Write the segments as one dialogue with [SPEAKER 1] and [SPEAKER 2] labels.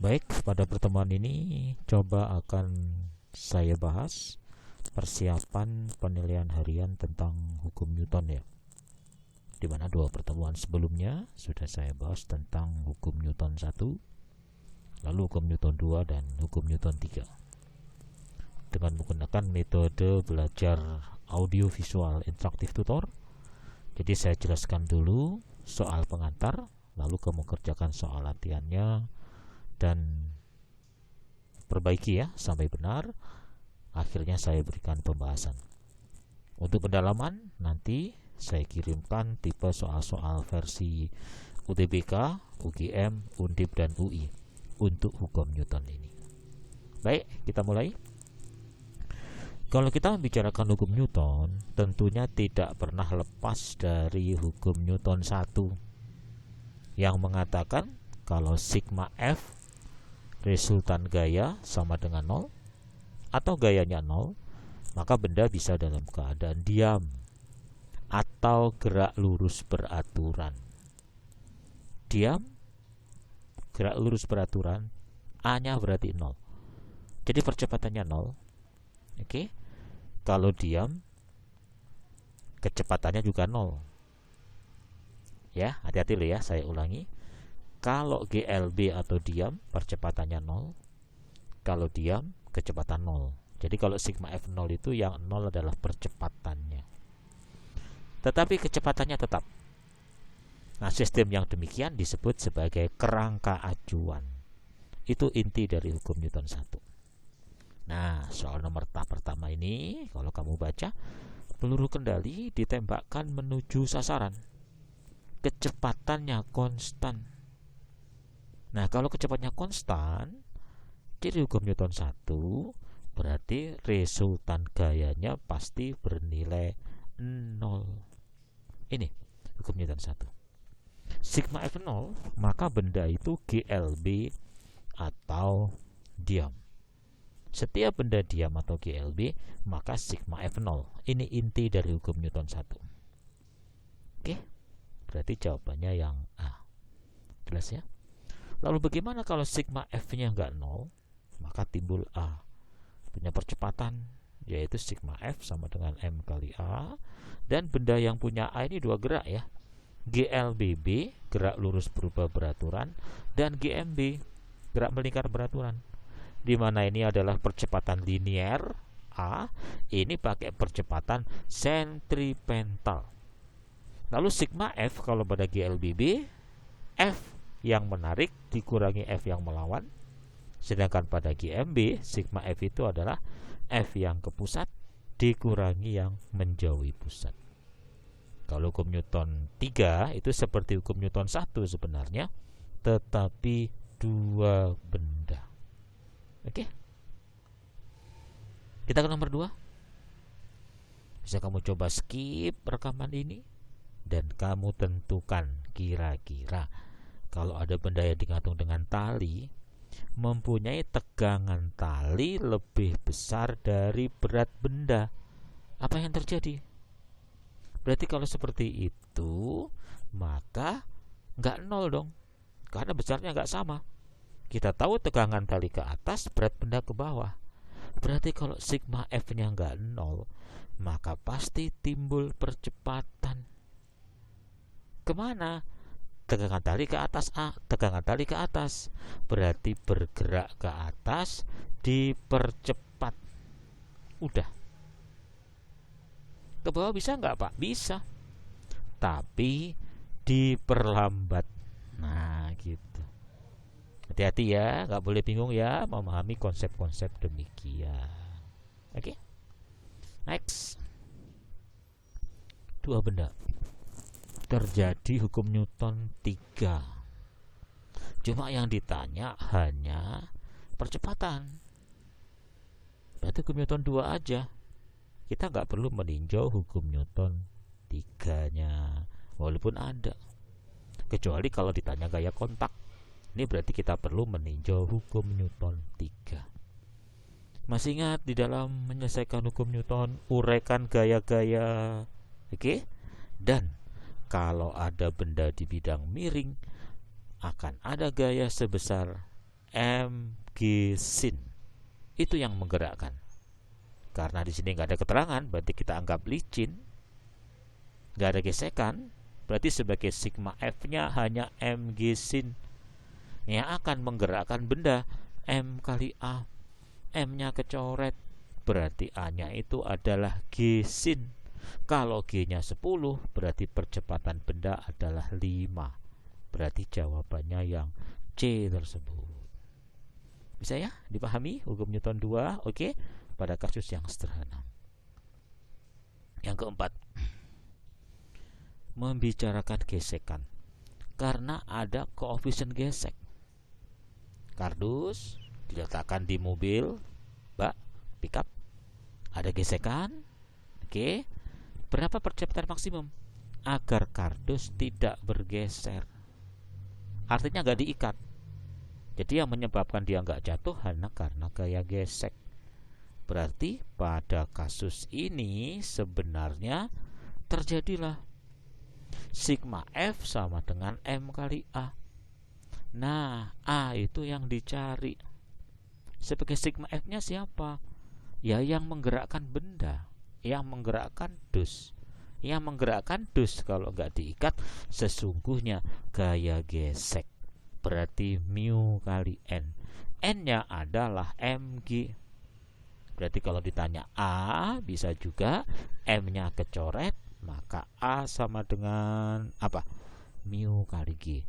[SPEAKER 1] Baik, pada pertemuan ini coba akan saya bahas persiapan penilaian harian tentang hukum Newton ya. Di mana dua pertemuan sebelumnya sudah saya bahas tentang hukum Newton 1, lalu hukum Newton 2 dan hukum Newton 3. Dengan menggunakan metode belajar audiovisual interaktif tutor. Jadi saya jelaskan dulu soal pengantar, lalu kamu kerjakan soal latihannya dan perbaiki ya sampai benar. Akhirnya saya berikan pembahasan. Untuk pendalaman nanti saya kirimkan tipe soal-soal versi UTBK, UGM, Undip dan UI untuk hukum Newton ini. Baik, kita mulai. Kalau kita membicarakan hukum Newton, tentunya tidak pernah lepas dari hukum Newton 1 yang mengatakan kalau sigma F resultan gaya sama dengan 0 atau gayanya 0, maka benda bisa dalam keadaan diam atau gerak lurus beraturan. Diam, gerak lurus beraturan, A-nya berarti 0. Jadi percepatannya 0. Oke. Kalau diam, kecepatannya juga 0. Ya, hati-hati loh ya, saya ulangi. Kalau GLB atau diam, percepatannya 0. Kalau diam, kecepatan 0. Jadi kalau sigma F0 itu yang 0 adalah percepatannya. Tetapi kecepatannya tetap. Nah, sistem yang demikian disebut sebagai kerangka acuan. Itu inti dari hukum Newton 1. Nah, soal nomor pertama ini, kalau kamu baca, peluru kendali ditembakkan menuju sasaran. Kecepatannya konstan. Nah, kalau kecepatannya konstan, jadi hukum Newton 1 berarti resultan gayanya pasti bernilai 0. Ini hukum Newton 1. Sigma F0, maka benda itu GLB atau diam. Setiap benda diam atau GLB, maka sigma F0. Ini inti dari hukum Newton 1. Oke, berarti jawabannya yang A. Jelas ya? Lalu bagaimana kalau sigma F-nya enggak 0? Maka timbul A. Punya percepatan, yaitu sigma F sama dengan M kali A. Dan benda yang punya A ini dua gerak ya. GLBB, gerak lurus berubah beraturan. Dan GMB, gerak melingkar beraturan. Di mana ini adalah percepatan linier A. Ini pakai percepatan sentripetal. Lalu sigma F kalau pada GLBB, F yang menarik dikurangi F yang melawan. Sedangkan pada GMB, sigma F itu adalah F yang ke pusat dikurangi yang menjauhi pusat. Kalau hukum Newton 3 itu seperti hukum Newton 1 sebenarnya, tetapi dua benda. Oke. Kita ke nomor 2. Bisa kamu coba skip rekaman ini dan kamu tentukan kira-kira kalau ada benda yang digantung dengan tali mempunyai tegangan tali lebih besar dari berat benda, apa yang terjadi? Berarti kalau seperti itu, maka nggak 0 dong, karena besarnya nggak sama. Kita tahu tegangan tali ke atas, berat benda ke bawah. Berarti kalau sigma F-nya nggak 0, maka pasti timbul percepatan. Kemana? Tegangan tali ke atas A, tegangan tali ke atas, berarti bergerak ke atas, dipercepat. Udah. Ke bawah bisa nggak Pak? Bisa. Tapi diperlambat. Nah gitu. Hati-hati ya, nggak boleh bingung ya memahami konsep-konsep demikian. Oke. Next. Dua benda. Terjadi hukum Newton 3. Cuma yang ditanya hanya percepatan. Berarti hukum Newton 2 aja. Kita nggak perlu meninjau hukum Newton 3-nya, walaupun ada. Kecuali kalau ditanya gaya kontak. Ini berarti kita perlu meninjau hukum Newton 3. Masih ingat di dalam menyelesaikan hukum Newton, uraikan gaya-gaya. Oke? Dan kalau ada benda di bidang miring, akan ada gaya sebesar mg sin. Itu yang menggerakkan. Karena di sini nggak ada keterangan, berarti kita anggap licin, nggak ada gesekan, berarti sebagai sigma F-nya hanya mg sin yang akan menggerakkan benda M kali A. M-nya kecoret, berarti A-nya itu adalah G sin. Kalau G-nya 10, berarti percepatan benda adalah 5. Berarti jawabannya yang C tersebut. Bisa ya dipahami hukum Newton 2? Oke, pada kasus yang sederhana. Yang keempat, membicarakan gesekan. Karena ada koefisien gesek. Kardus diletakkan di mobil, pickup, ada gesekan. Oke, berapa percepatan maksimum agar kardus tidak bergeser? Artinya nggak diikat. Jadi yang menyebabkan dia nggak jatuh hanya karena gaya gesek. Berarti pada kasus ini sebenarnya terjadilah sigma F sama dengan M kali A. Nah, A itu yang dicari. Sebagai sigma F-nya siapa? Ya yang menggerakkan benda, yang menggerakkan dus. Yang menggerakkan dus kalau nggak diikat sesungguhnya gaya gesek. Berarti mu kali N. N-nya adalah mg. Berarti kalau ditanya A, bisa juga M-nya kecoret, maka A sama dengan apa? Mu kali G.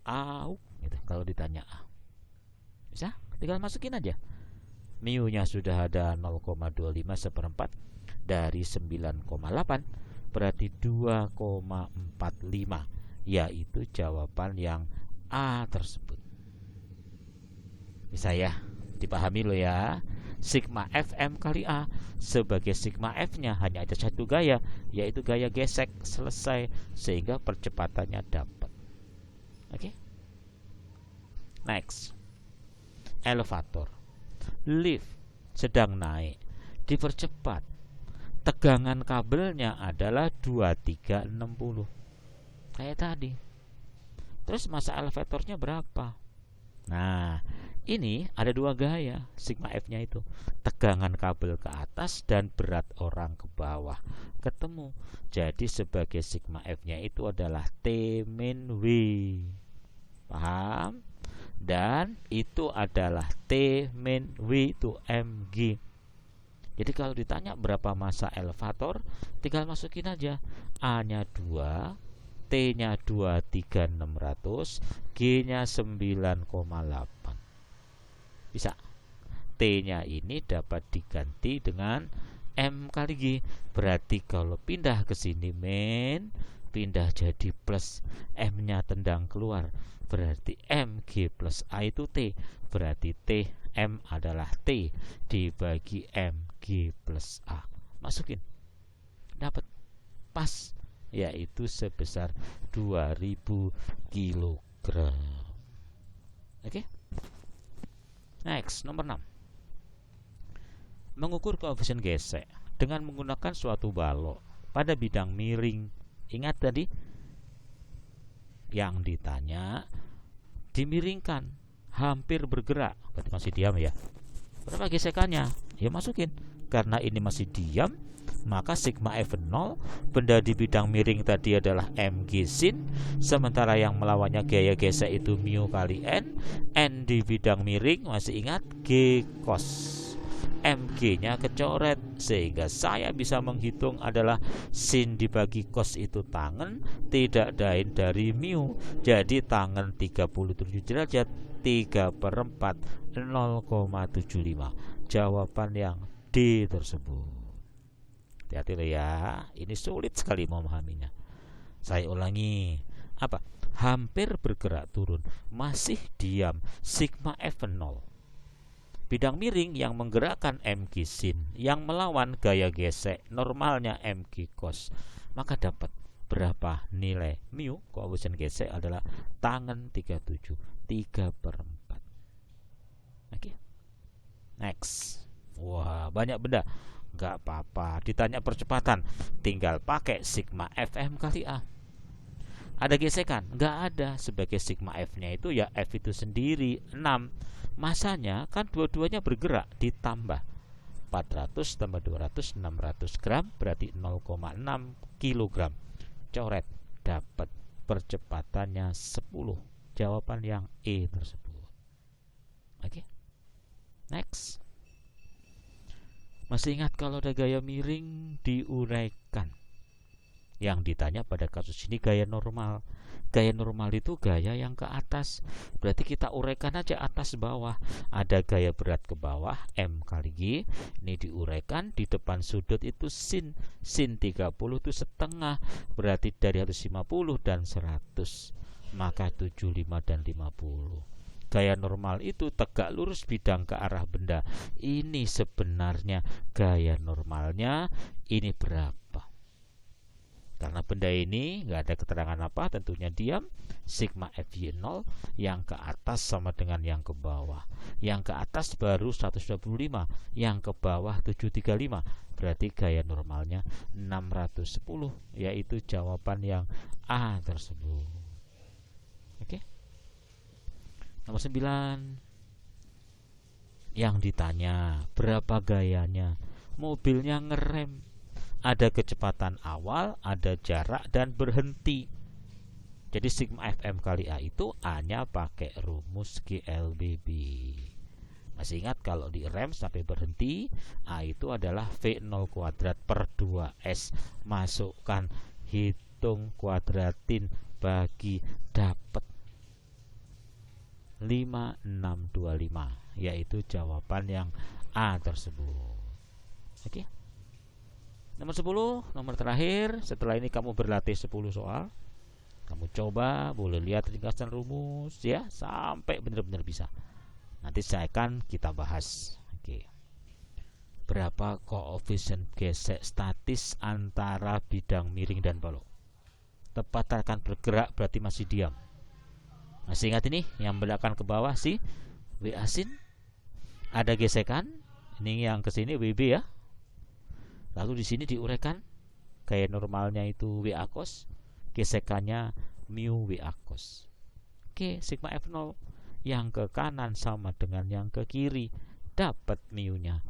[SPEAKER 1] Au gitu, kalau ditanya A. Bisa? Tinggal masukin aja. Mu-nya sudah ada 0,25 seperempat dari 9,8, berarti 2,45, yaitu jawaban yang A tersebut. Bisa ya? Dipahami lo ya. Sigma Fm kali A. Sebagai sigma F-nya hanya ada satu gaya, yaitu gaya gesek. Selesai. Sehingga percepatannya dapat. Oke. Next. Elevator. Lift sedang naik, dipercepat. Tegangan kabelnya adalah 2360. Kayak tadi. Terus masa elevatornya berapa? Nah, ini ada dua gaya sigma F-nya itu. Tegangan kabel ke atas dan berat orang ke bawah ketemu. Jadi sebagai sigma F-nya itu adalah T min W. Paham? Dan itu adalah T min W itu mg. Jadi kalau ditanya berapa massa elevator, tinggal masukin aja. A-nya 2, T-nya 23600, G-nya 9,8. Bisa. T-nya ini dapat diganti dengan M kali G. Berarti kalau pindah ke sini min, pindah jadi plus, M-nya tendang keluar. Berarti MG plus A itu T. Berarti T M adalah T dibagi MG plus A. Masukin. Dapat pas, yaitu sebesar 2000 kg. Oke. Next, nomor 6. Mengukur koefisien gesek dengan menggunakan suatu balok pada bidang miring. Ingat tadi yang ditanya dimiringkan, hampir bergerak, berarti masih diam ya. Berapa gesekannya? Ya masukin. Karena ini masih diam, maka sigma F0, benda di bidang miring tadi adalah mg sin, sementara yang melawannya gaya gesek itu mu kali n. N di bidang miring masih ingat G cos. MG-nya kecoret, sehingga saya bisa menghitung adalah sin dibagi cos itu tangen, tidak lain dari mu. Jadi tangen 37 derajat, 3/4, 0,75. Jawaban yang D tersebut. Hati-hati loh ya, ini sulit sekali memahaminya. Saya ulangi, apa? Hampir bergerak turun, masih diam, sigma F0. Bidang miring yang menggerakkan mg sin, yang melawan gaya gesek normalnya mg cos. Maka dapat berapa nilai mu? Koefisien gesek adalah tangen 37, 3/4. Oke. Next. Wah, banyak benda. Gak apa-apa. Ditanya percepatan, tinggal pakai sigma Fm kali A. Ada gesekan? Nggak ada. Sebagai sigma F-nya itu ya F itu sendiri 6. Masanya kan dua-duanya bergerak, ditambah 400 tambah 200 600 gram berarti 0,6 kilogram. Coret, dapat percepatannya 10. Jawaban yang E tersebut. Oke. Next. Masih ingat kalau ada gaya miring diuraikan. Yang ditanya pada kasus ini gaya normal. Gaya normal itu gaya yang ke atas. Berarti kita uraikan aja atas bawah. Ada gaya berat ke bawah, M kali G. Ini diuraikan, di depan sudut itu sin. Sin 30 itu setengah. Berarti dari 150 dan 100. Maka 75 dan 50. Gaya normal itu tegak lurus bidang ke arah benda. Ini sebenarnya gaya normalnya. Ini berapa? Karena benda ini nggak ada keterangan apa, tentunya diam. Sigma FY0 yang ke atas sama dengan yang ke bawah. Yang ke atas baru 125, yang ke bawah 735. Berarti gaya normalnya 610, yaitu jawaban yang A tersebut. Oke. Nomor 9. Yang ditanya berapa gayanya? Mobilnya ngerem. Ada kecepatan awal, ada jarak, dan berhenti. Jadi sigma Fm kali A itu A-nya pakai rumus GLBB. Masih ingat kalau di rem sampai berhenti, A itu adalah V0 kuadrat per 2S. Masukkan, hitung, kuadratin, bagi, dapat 5625, yaitu jawaban yang A tersebut. Oke. Nomor 10, nomor terakhir. Setelah ini kamu berlatih 10 soal. Kamu coba, boleh lihat ringkasan rumus ya, sampai benar-benar bisa. Nanti saya akan kita bahas. Oke. Berapa koefisien gesek statis antara bidang miring dan balok? Tepat akan bergerak berarti masih diam. Masih ingat ini yang belakang ke bawah si W asin. Ada gesekan. Ini yang ke sini WB ya. Lalu di sini diuraikan gaya normalnya itu WA cos, gesekannya mu WA cos. Oke, sigma F0 yang ke kanan sama dengan yang ke kiri, dapat mu-nya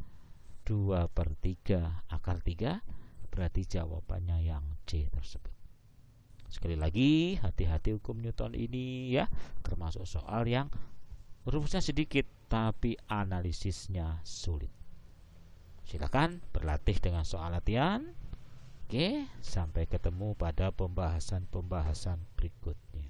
[SPEAKER 1] 2/3 akar 3, berarti jawabannya yang C tersebut. Sekali lagi, hati-hati hukum Newton ini ya, termasuk soal yang rumusnya sedikit tapi analisisnya sulit. Silakan berlatih dengan soal latihan. Oke, sampai ketemu pada pembahasan-pembahasan berikutnya.